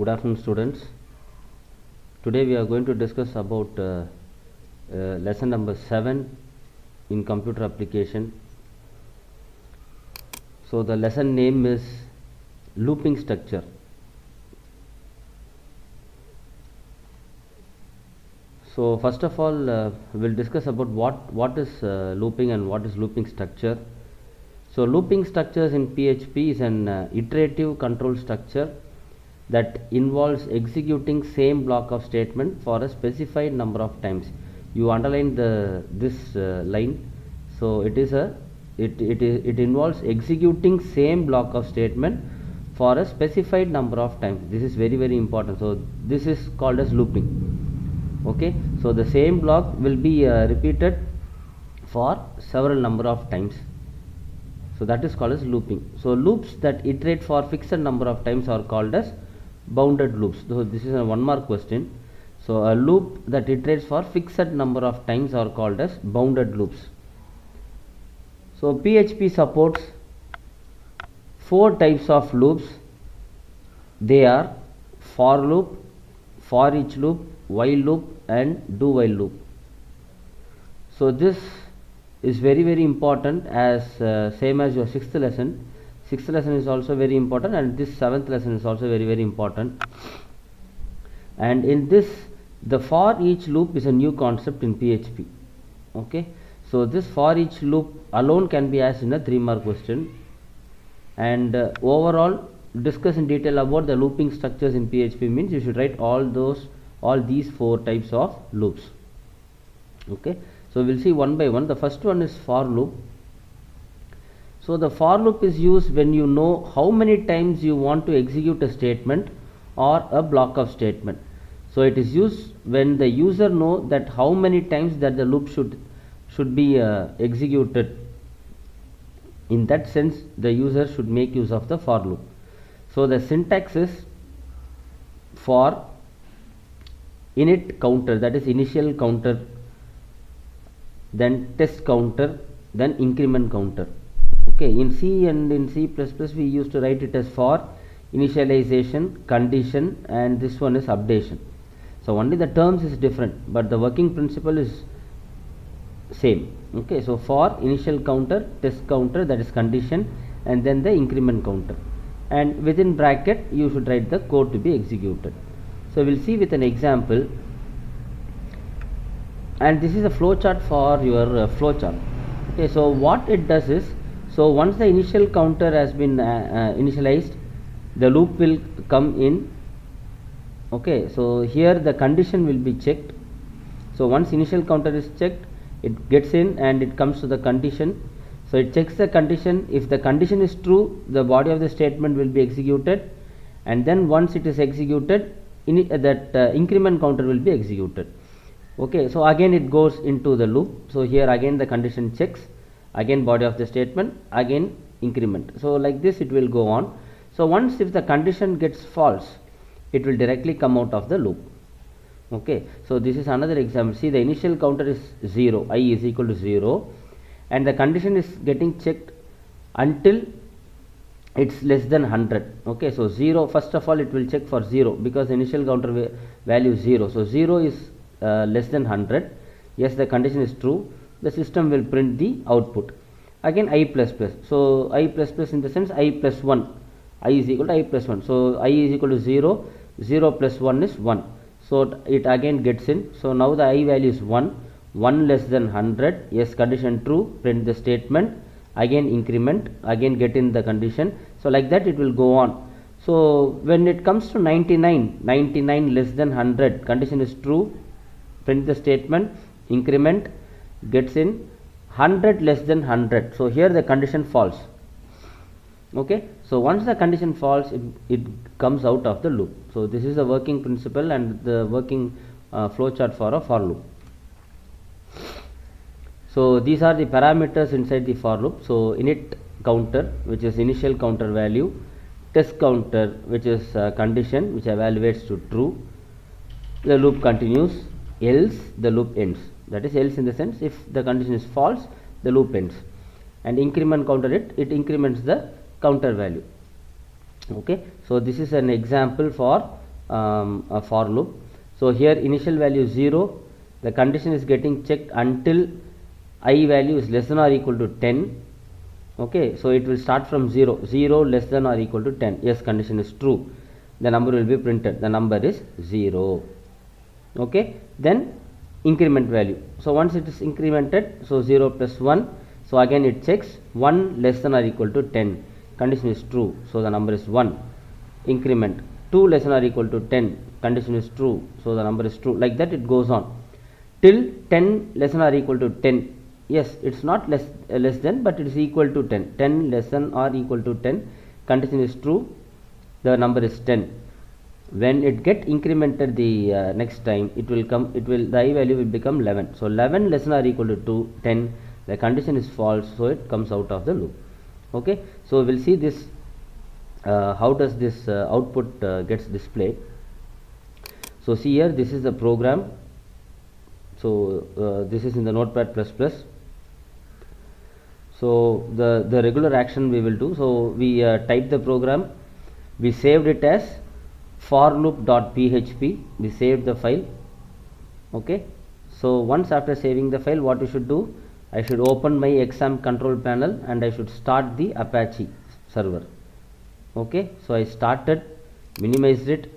Good afternoon, students. Today we are going to discuss about lesson number 7 in computer application. So the lesson name is looping structure. So first of all, we'll discuss about what is looping and what is looping structure. So looping structures in PHP is an iterative control structure that involves executing same block of statement for a specified number of times. You underline this line. So it involves executing same block of statement for a specified number of times. This is very important. So this is called as looping. Okay, so the same block will be repeated for several number of times. So that is called as looping. So loops that iterate for fixed number of times are called as bounded loops. So this is a 1 mark question. So a loop that iterates for fixed number of times are called as bounded loops. So PHP supports 4 types of loops. They are for loop, for each loop, while loop and do while loop. So this is very important, as same as your 6th lesson. 6th lesson is also very important, and this 7th lesson is also very important. And in this, the for each loop is a new concept in PHP. Okay, so this for each loop alone can be asked in a 3 mark question. And overall, discuss in detail about the looping structures in PHP means you should write all these 4 types of loops. Okay, so we'll see one by one. The first one is for loop. So the for loop is used when you know how many times you want to execute a statement or a block of statement. So it is used when the user know that how many times that the loop should be executed. In that sense, the user should make use of the for loop. So the syntax is for init counter, that is initial counter, then test counter, then increment counter. Okay, in C and in C++ we used to write it as for initialization, condition, and this one is updation. So only the terms is different, but the working principle is same. Okay, so for initial counter, test counter, that is condition, and then the increment counter, and within bracket you should write the code to be executed. So we'll see with an example, and this is a flowchart for your flowchart. Okay, so what it does is, so once the initial counter has been initialized, the loop will come in. Okay, so here the condition will be checked. So once initial counter is checked, it gets in and it comes to the condition. So it checks the condition. If the condition is true, the body of the statement will be executed, and then once it is executed, increment counter will be executed. Okay, so again it goes into the loop. So here again the condition checks, again body of the statement, again increment. So like this it will go on. So once if the condition gets false, it will directly come out of the loop. Okay, so this is another example. See, the initial counter is 0, I is equal to 0, and the condition is getting checked until it's less than 100. Okay, so 0, first of all it will check for 0 because the initial counter value is 0. So 0 is less than 100. Yes, the condition is true. The system will print the output. Again I plus plus. So I plus plus in the sense I plus 1. I is equal to I plus 1. So I is equal to 0. 0 plus 1 is 1. So it again gets in. So now the I value is 1. 1 less than 100. Yes, condition true. Print the statement. Again increment. Again get in the condition. So like that it will go on. So when it comes to 99 less than 100, condition is true. Print the statement. Increment. Gets in. 100 less than 100. So here the condition false. Okay, so once the condition false, it comes out of the loop. So this is the working principle and the working flowchart for a for loop. So these are the parameters inside the for loop. So init counter, which is initial counter value, test counter, which is condition which evaluates to true. The loop continues, else the loop ends. That is else in the sense if the condition is false, the loop ends. And increment counter, it increments the counter value. Okay, so this is an example for a for loop. So here initial value is 0, the condition is getting checked until I value is less than or equal to 10. Okay, so it will start from 0, 0 less than or equal to 10. Yes, condition is true, the number will be printed, the number is 0. Okay, then increment value. So once it is incremented, so 0 plus 1, so again it checks 1 less than or equal to 10, condition is true, so the number is 1. Increment 2 less than or equal to 10, condition is true, so the number is true. Like that it goes on till 10 less than or equal to 10. Yes, it's not less than, but it is equal to 10. 10 less than or equal to 10, condition is true, the number is 10. When it get incremented the next time, the I value will become 11. So 11 less than or equal to 10, the condition is false, so it comes out of the loop. Okay, so we'll see this how does this output gets displayed. So see here, this is the program. So this is in the Notepad++. So the regular action we will do. So we type the program, we saved it as forloop.php, we saved the file. Okay, so once after saving the file, what you should do, I should open my exam control panel and I should start the Apache server. Okay, so I started, minimized it,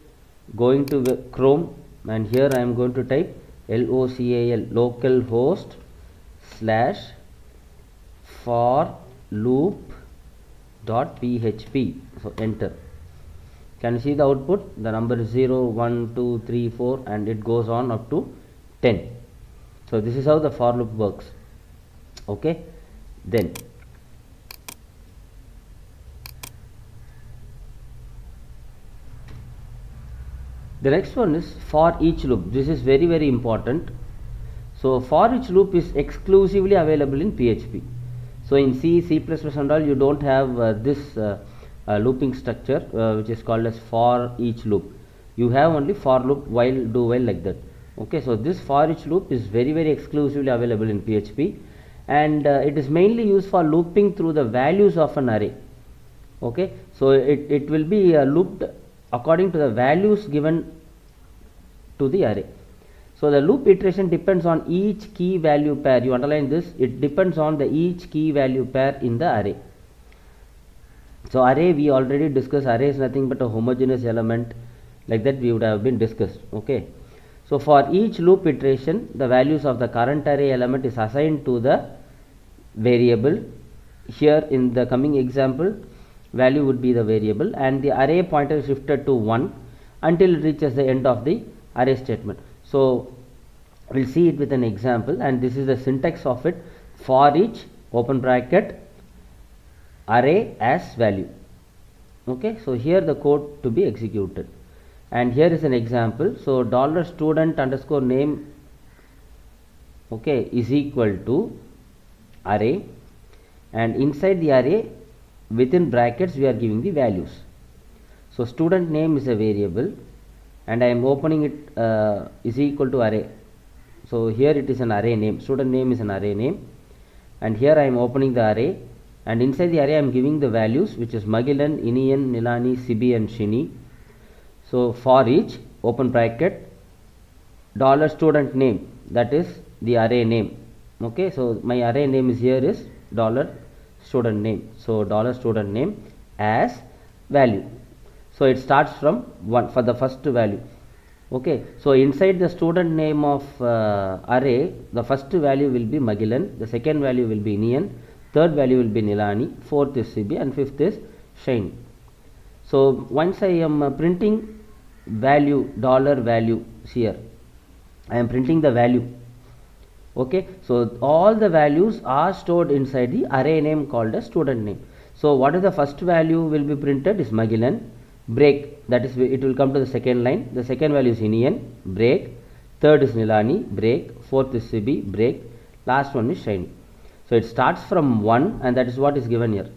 going to Chrome, and here I am going to type localhost / forloop.php. So enter. Can you see the output? The number is 0, 1, 2, 3, 4, and it goes on up to 10. So this is how the for loop works. Okay, then the next one is for each loop. This is very, very important. So for each loop is exclusively available in PHP. So in C, C++ and all, you don't have this looping structure which is called as for each loop. You have only for loop, while, do while, like that. Okay, so this for each loop is very, very exclusively available in PHP, and it is mainly used for looping through the values of an array. Okay, so it will be looped according to the values given to the array. So the loop iteration depends on each key value pair. You underline this, it depends on the each key value pair in the array. So array, we already discussed, array is nothing but a homogeneous element, like that we would have been discussed. Okay, so for each loop iteration, the values of the current array element is assigned to the variable. Here in the coming example, value would be the variable, and the array pointer is shifted to 1 until it reaches the end of the array statement. So we'll see it with an example, and this is the syntax of it. For each, open bracket, array as value. Okay, so here the code to be executed, and here is an example. So $student_name, okay, is equal to array, and inside the array, within brackets, we are giving the values. So student name is a variable, and I am opening it is equal to array. So here it is an array name, student name is an array name, and here I am opening the array, and inside the array I am giving the values, which is Magellan, Inian, Nilani, Sibi, and Shini. So for each, open bracket, $student name, that is the array name. Okay, so my array name is here is $student name. So $student name as value. So it starts from 1 for the first value. Okay, so inside the student name of array, the first value will be Magellan, the second value will be Inian, third value will be Nilani, fourth is Sibi, and fifth is Shine. So once I am printing value, $value here, I am printing the value. Okay, so all the values are stored inside the array name called as student name. So what is the first value will be printed is Magellan, break, that is it will come to the second line, the second value is Inian, break, third is Nilani, break, fourth is Sibi, break, last one is Shiny. So it starts from 1, and that is what is given here.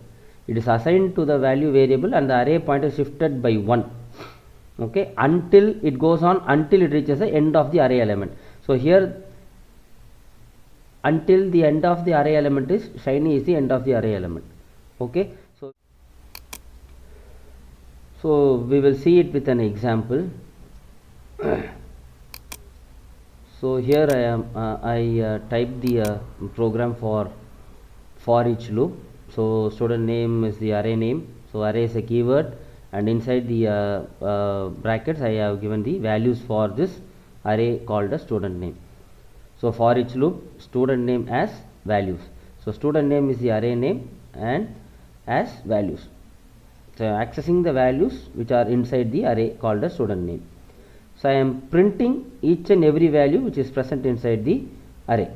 It is assigned to the value variable, and the array pointer shifted by 1. Okay, until it goes on, until it reaches the end of the array element. So here, until the end of the array element is Shiny is the end of the array element. Okay, so we will see it with an example. So here I am type the program for each loop. So student name is the array name, so array is a keyword, and inside the brackets I have given the values for this array called as student name. So for each loop, student name as values. So student name is the array name and as values. So accessing the values which are inside the array called as student name. So I am printing each and every value which is present inside the array.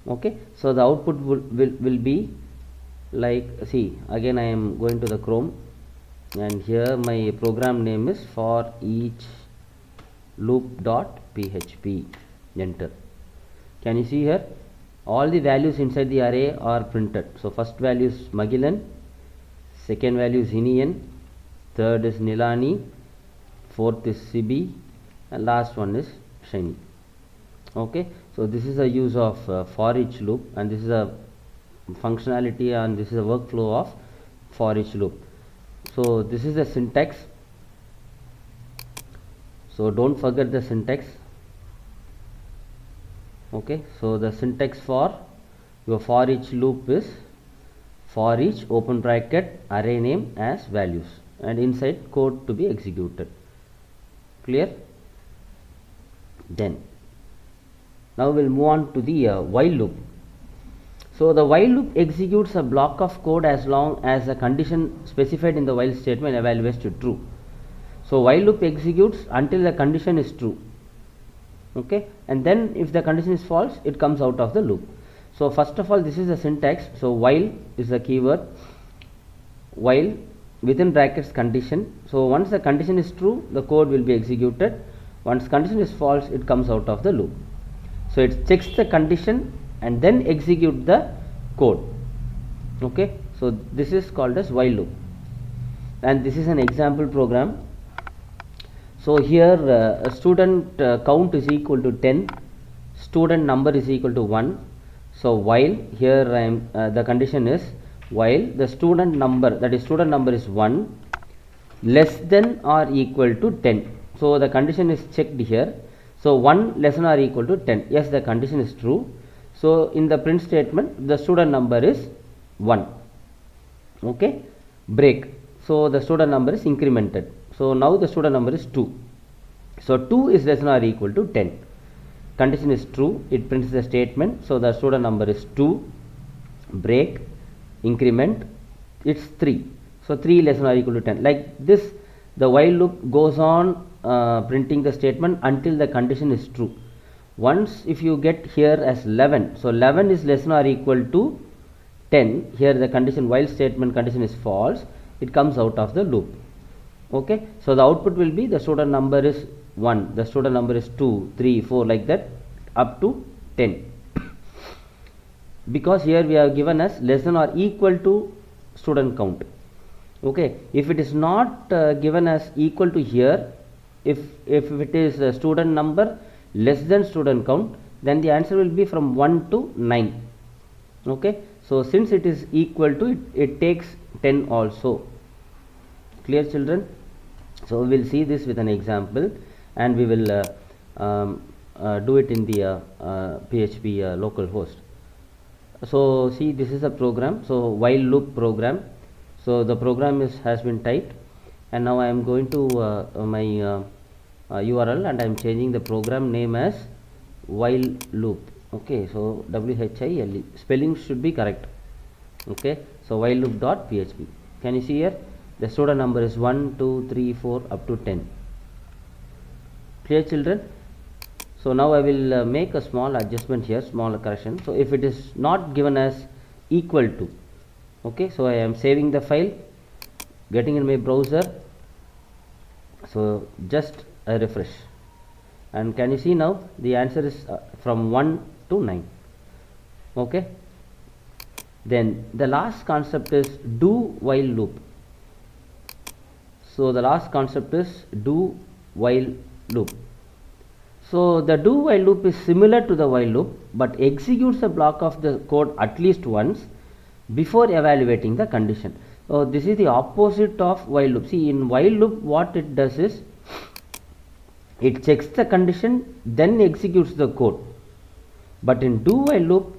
Okay, so the output will be like, see, again I am going to the Chrome, and here my program name is for each loop.php. Enter. Can you see here all the values inside the array are printed. So first value is Magellan, second value is Inian, third is Nilani, fourth is Sibi, and last one is Shiny. Okay, so this is a use of for each loop, and this is a functionality, and this is a workflow of for each loop. So this is the syntax, so don't forget the syntax. Okay, so the syntax for your for each loop is for each open bracket array name as values, and inside code to be executed. Clear? Then now we'll move on to the while loop. So the while loop executes a block of code as long as a condition specified in the while statement evaluates to true. So while loop executes until the condition is true. Okay, and then if the condition is false, it comes out of the loop. So first of all, this is the syntax. So while is the keyword, while within brackets condition. So once the condition is true, the code will be executed. Once condition is false, it comes out of the loop. So it checks the condition and then execute the code. Okay, so this is called as while loop, and this is an example program. So here student count is equal to 10, student number is equal to 1. So while here I am the condition is while the student number, that is student number, is 1 less than or equal to 10. So the condition is checked here. So 1 less than or equal to 10. Yes, the condition is true. So in the print statement, the student number is 1. Okay, break. So the student number is incremented. So now the student number is 2. So 2 is less than or equal to 10. Condition is true. It prints the statement. So the student number is 2. Break, increment, it's 3. So 3 less than or equal to 10. Like this, the while loop goes on printing the statement until the condition is true. Once if you get here as 11, so 11 is less than or equal to 10, here the condition while statement condition is false, it comes out of the loop. Okay, so the output will be the student number is 1, the student number is 2, 3, 4, like that up to 10. Because here we have given as less than or equal to student count. Okay, if it is not given as equal to here, if it is a student number less than student count, then the answer will be from 1 to 9. Okay, so since it is equal to it, it takes 10 also. Clear, children? So we will see this with an example, and we will do it in the PHP localhost. So see, this is a program. So while loop program. So the program has been typed, and now I am going to my URL, and I am changing the program name as while loop. Okay, so WHILE, spelling should be correct. Okay, so while loop.php. Can you see here? The student number is 1, 2, 3, 4 up to 10. Clear, children? So now I will make a small adjustment here, small correction. So if it is not given as equal to, okay, so I am saving the file, getting in my browser. So just a refresh, and can you see now the answer is from 1 to 9. Okay, then the last concept is do while loop. So the last concept is do while loop. So the do while loop is similar to the while loop, but executes a block of the code at least once before evaluating the condition. So this is the opposite of while loop. See, in while loop what it does is, it checks the condition, then executes the code. But in do while loop,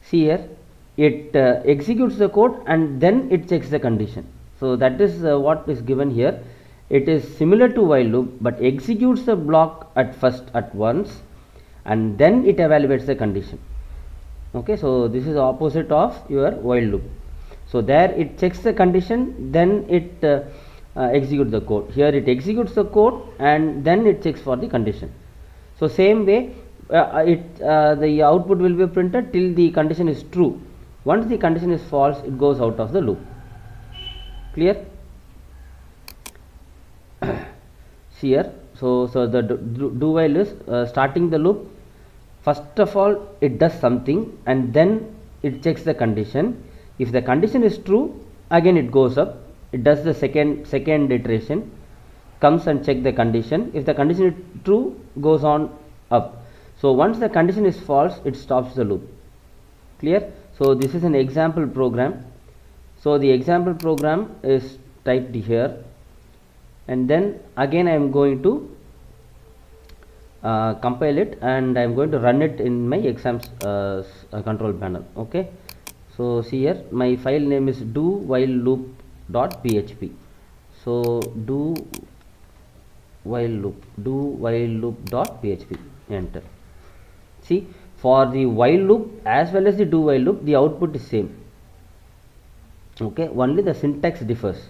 see here, it executes the code and then it checks the condition. So that is what is given here. It is similar to while loop, but executes the block at once and then it evaluates the condition. Okay, so this is the opposite of your while loop. So there it checks the condition, then it executes the code. Here it executes the code and then it checks for the condition. So same way, the output will be printed till the condition is true. Once the condition is false, it goes out of the loop. Clear? See here, so the do while is starting the loop. First of all, it does something and then it checks the condition. If the condition is true, again it goes up. It does the second iteration, comes and check the condition. If the condition is true, goes on up. So once the condition is false, it stops the loop. Clear? So this is an example program. So the example program is typed here, and then again I am going to compile it and I am going to run it in my exams control panel. Okay, so see here, my file name is do while loop.php. so do while loop.php, enter. See, for the while loop as well as the do while loop, the output is same. Okay, only the syntax differs.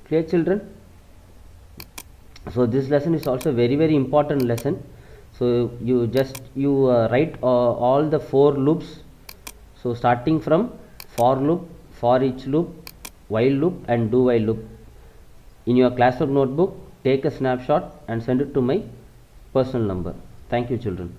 Clear, children? So this lesson is also very important lesson. So you write all the 4 loops. So starting from for loop, for each loop, while loop and do while loop in your classwork notebook. Take a snapshot and send it to my personal number. Thank you, children.